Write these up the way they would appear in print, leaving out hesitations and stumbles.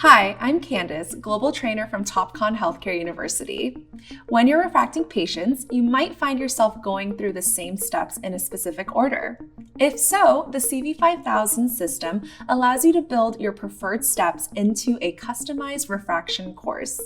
Hi, I'm Candace, Global Trainer from Topcon Healthcare University. When you're refracting patients, you might find yourself going through the same steps in a specific order. If so, the CV-5000 system allows you to build your preferred steps into a customized refraction course.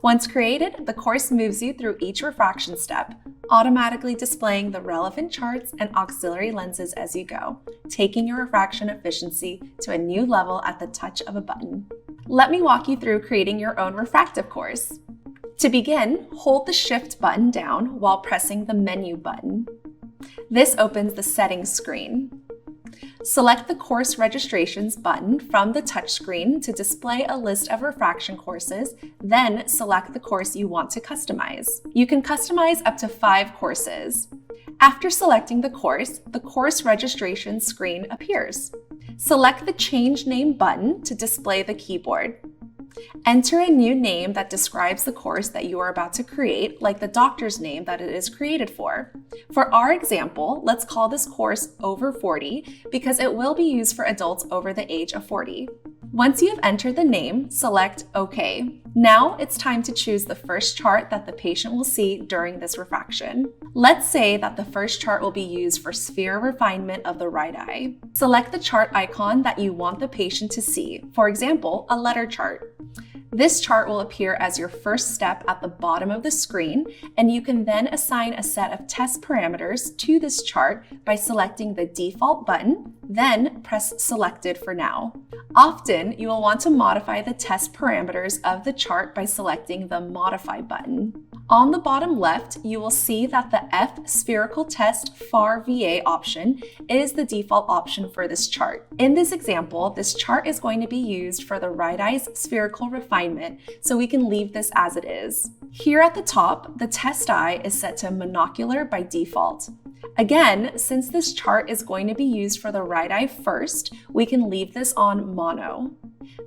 Once created, the course moves you through each refraction step, automatically displaying the relevant charts and auxiliary lenses as you go, taking your refraction efficiency to a new level at the touch of a button. Let me walk you through creating your own refractive course. To begin, hold the Shift button down while pressing the Menu button. This opens the Settings screen. Select the Course Registrations button from the touchscreen to display a list of refraction courses, then select the course you want to customize. You can customize up to 5 courses. After selecting the Course Registration screen appears. Select the Change Name button to display the keyboard. Enter a new name that describes the course that you are about to create, like the doctor's name that it is created for. For our example, let's call this course Over 40 because it will be used for adults over the age of 40. Once you have entered the name, select OK. Now it's time to choose the first chart that the patient will see during this refraction. Let's say that the first chart will be used for sphere refinement of the right eye. Select the chart icon that you want the patient to see, for example, a letter chart. This chart will appear as your first step at the bottom of the screen, and you can then assign a set of test parameters to this chart by selecting the default button, then press Selected for now. Often, you will want to modify the test parameters of the chart by selecting the Modify button. On the bottom left, you will see that the F Spherical Test FAR VA option is the default option for this chart. In this example, this chart is going to be used for the right eye's spherical refinement, so we can leave this as it is. Here at the top, the test eye is set to monocular by default. Again, since this chart is going to be used for the right eye first, we can leave this on mono.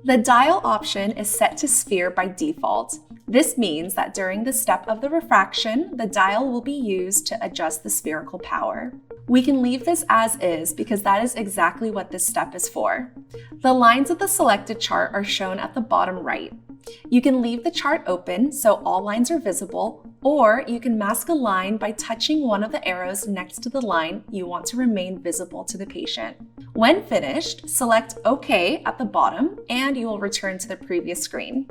The dial option is set to sphere by default. This means that during the step of the refraction, the dial will be used to adjust the spherical power. We can leave this as is because that is exactly what this step is for. The lines of the selected chart are shown at the bottom right. You can leave the chart open so all lines are visible, or you can mask a line by touching one of the arrows next to the line you want to remain visible to the patient. When finished, select OK at the bottom and you will return to the previous screen.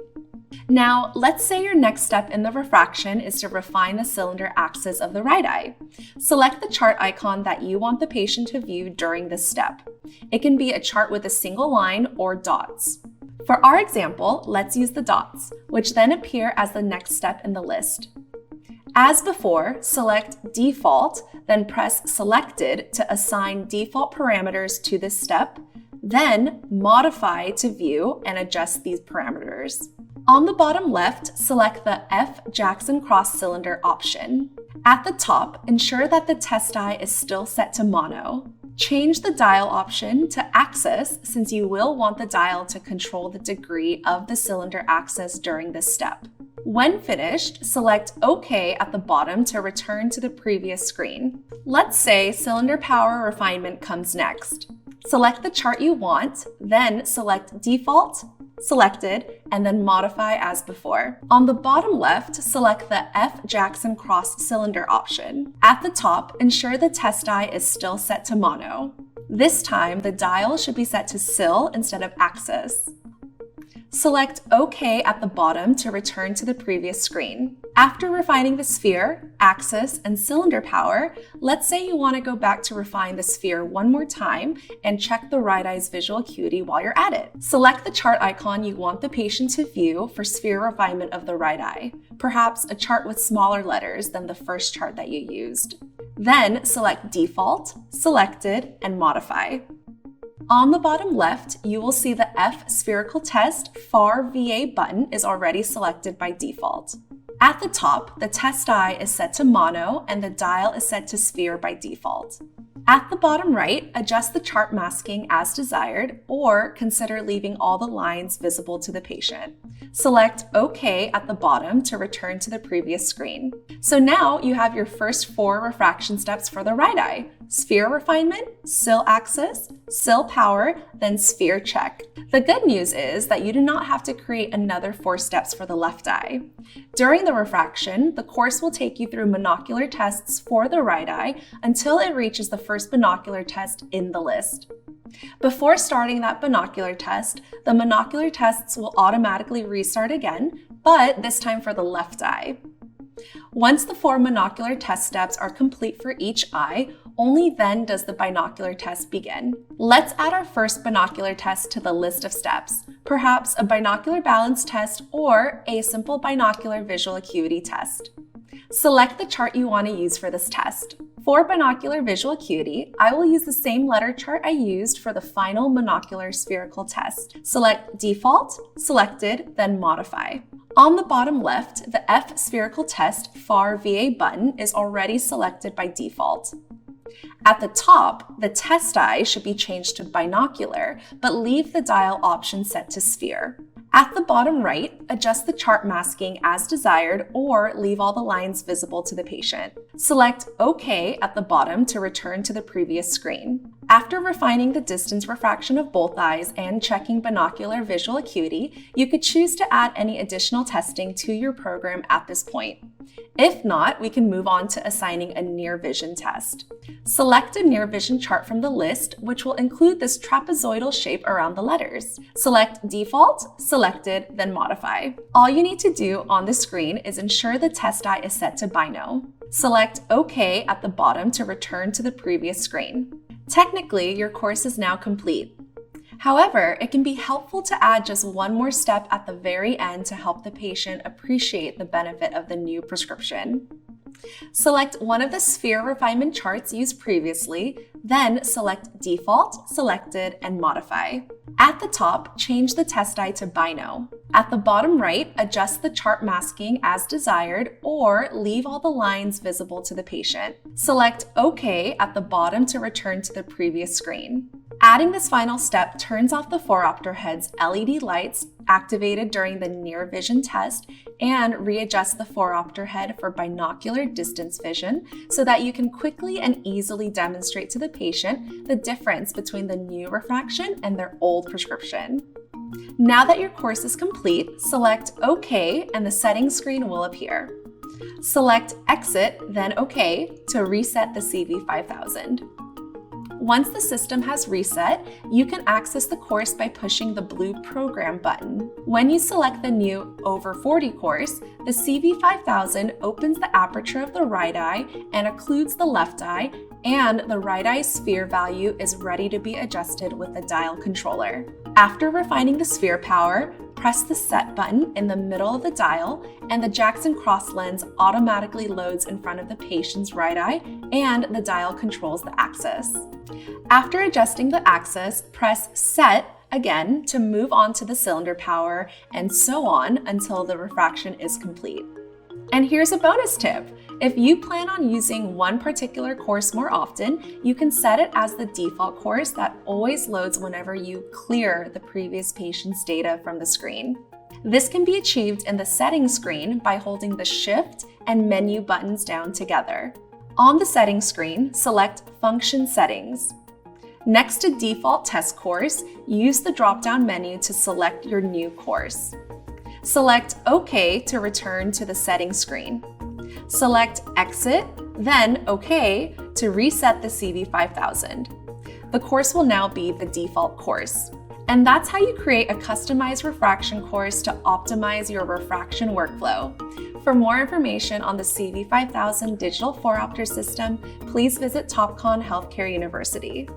Now, let's say your next step in the refraction is to refine the cylinder axis of the right eye. Select the chart icon that you want the patient to view during this step. It can be a chart with a single line or dots. For our example, let's use the dots, which then appear as the next step in the list. As before, select Default, then press Selected to assign default parameters to this step, then Modify to view and adjust these parameters. On the bottom left, select the F Jackson Cross Cylinder option. At the top, ensure that the test eye is still set to mono. Change the dial option to axis since you will want the dial to control the degree of the cylinder axis during this step. When finished, select OK at the bottom to return to the previous screen. Let's say cylinder power refinement comes next. Select the chart you want, then select Default, Selected, and then Modify as before. On the bottom left, select the F Jackson Cross Cylinder option. At the top, ensure the test eye is still set to mono. This time, the dial should be set to Sil instead of axis. Select OK at the bottom to return to the previous screen. After refining the sphere, axis, and cylinder power, let's say you want to go back to refine the sphere one more time and check the right eye's visual acuity while you're at it. Select the chart icon you want the patient to view for sphere refinement of the right eye, perhaps a chart with smaller letters than the first chart that you used. Then select Default, Selected, and Modify. On the bottom left, you will see the F Spherical Test FAR VA button is already selected by default. At the top, the test eye is set to mono and the dial is set to sphere by default. At the bottom right, adjust the chart masking as desired or consider leaving all the lines visible to the patient. Select OK at the bottom to return to the previous screen. So now you have your first 4 refraction steps for the right eye. sphere refinement, SIL axis, SIL power, then sphere check. The good news is that you do not have to create another 4 steps for the left eye. During the refraction, the course will take you through monocular tests for the right eye until it reaches the first binocular test in the list. Before starting that binocular test, the monocular tests will automatically restart again, but this time for the left eye. Once the 4 monocular test steps are complete for each eye, only then does the binocular test begin. Let's add our first binocular test to the list of steps, perhaps a binocular balance test or a simple binocular visual acuity test. Select the chart you want to use for this test. For binocular visual acuity, I will use the same letter chart I used for the final monocular spherical test. Select Default, Selected, then Modify. On the bottom left, the F spherical test FAR VA button is already selected by default. At the top, the test eye should be changed to binocular, but leave the dial option set to sphere. At the bottom right, adjust the chart masking as desired or leave all the lines visible to the patient. Select OK at the bottom to return to the previous screen. After refining the distance refraction of both eyes and checking binocular visual acuity, you could choose to add any additional testing to your program at this point. If not, we can move on to assigning a near vision test. Select a near vision chart from the list, which will include this trapezoidal shape around the letters. Select Default, Selected, then Modify. All you need to do on the screen is ensure the test eye is set to Bino. Select OK at the bottom to return to the previous screen. Technically, your course is now complete. However, it can be helpful to add just one more step at the very end to help the patient appreciate the benefit of the new prescription. Select one of the sphere refinement charts used previously, then select Default, Selected, and Modify. At the top, change the test eye to Bino. At the bottom right, adjust the chart masking as desired or leave all the lines visible to the patient. Select OK at the bottom to return to the previous screen. Adding this final step turns off the phoropter head's LED lights activated during the near vision test and readjusts the phoropter head for binocular distance vision so that you can quickly and easily demonstrate to the patient the difference between the new refraction and their old prescription. Now that your course is complete, select OK and the settings screen will appear. Select Exit, then OK to reset the CV-5000. Once the system has reset, you can access the course by pushing the blue Program button. When you select the new Over 40 course, the CV-5000 opens the aperture of the right eye and occludes the left eye, and the right eye sphere value is ready to be adjusted with the dial controller. After refining the sphere power, press the Set button in the middle of the dial, and the Jackson cross lens automatically loads in front of the patient's right eye, and the dial controls the axis. After adjusting the axis, press Set again to move on to the cylinder power, and so on until the refraction is complete. And here's a bonus tip. If you plan on using one particular course more often, you can set it as the default course that always loads whenever you clear the previous patient's data from the screen. This can be achieved in the settings screen by holding the Shift and Menu buttons down together. On the settings screen, select Function Settings. Next to Default Test Course, use the drop-down menu to select your new course. Select OK to return to the settings screen. Select Exit, then OK to reset the CV-5000. The course will now be the default course. And that's how you create a customized refraction course to optimize your refraction workflow. For more information on the CV-5000 Digital Phoropter system, please visit Topcon Healthcare University.